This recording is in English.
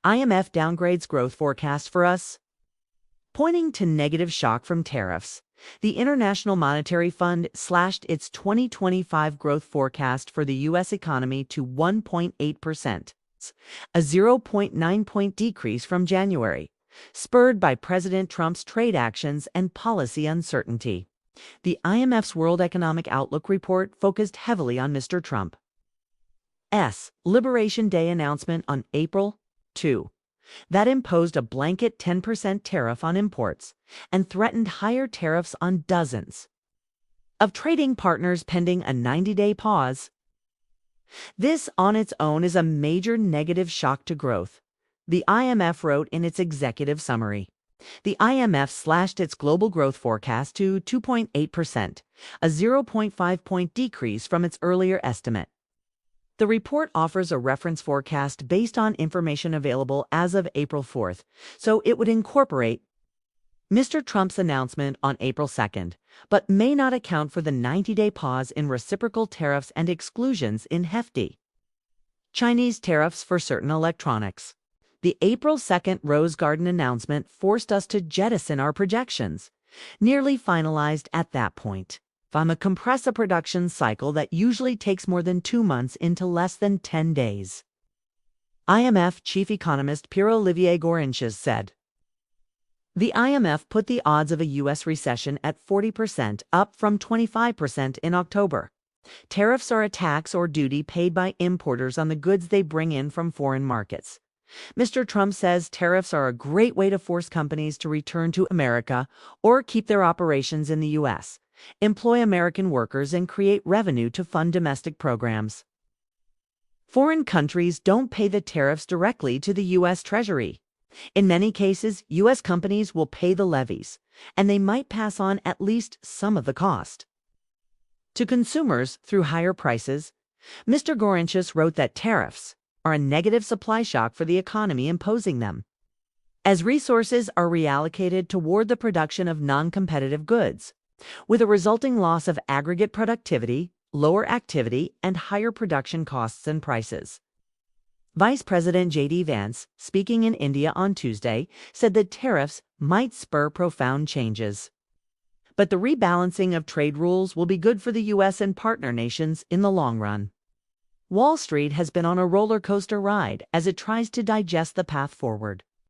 IMF downgrades growth forecast for us. Pointing to negative shock from tariffs, the International Monetary Fund slashed its 2025 growth forecast for the U.S. economy to 1.8%, a 0.9-point decrease from January, spurred by President Trump's trade actions and policy uncertainty. The IMF's World Economic Outlook report focused heavily on Mr. Trump's Liberation Day announcement on April 2 that imposed a blanket 10% tariff on imports and threatened higher tariffs on dozens of trading partners pending a 90-day pause. This on its own is a major negative shock to growth, the IMF wrote in its executive summary. The IMF slashed its global growth forecast to 2.8%, a 0.5-point decrease from its earlier estimate. The report offers a reference forecast based on information available as of April 4th, so it would incorporate Mr. Trump's announcement on April 2nd, but may not account for the 90-day pause in reciprocal tariffs and exclusions in hefty Chinese tariffs for certain electronics. The April 2nd Rose Garden announcement forced us to jettison our projections, nearly finalized at that point, from a compress a production cycle that usually takes more than 2 months into less than 10 days. IMF chief economist Pierre-Olivier Gorinches said. The IMF put the odds of a U.S. recession at 40%, up from 25% in October. Tariffs are a tax or duty paid by importers on the goods they bring in from foreign markets. Mr. Trump says tariffs are a great way to force companies to return to America or keep their operations in the U.S., employ American workers, and create revenue to fund domestic programs. Foreign countries don't pay the tariffs directly to the U.S. Treasury. In many cases, U.S. companies will pay the levies, and they might pass on at least some of the cost to consumers through higher prices. Mr. Gorinches wrote that tariffs are a negative supply shock for the economy imposing them, as resources are reallocated toward the production of non-competitive goods, with a resulting loss of aggregate productivity, lower activity, and higher production costs and prices. Vice President J.D. Vance, speaking in India on Tuesday, said that tariffs might spur profound changes. But the rebalancing of trade rules will be good for the U.S. and partner nations in the long run. Wall Street has been on a roller coaster ride as it tries to digest the path forward.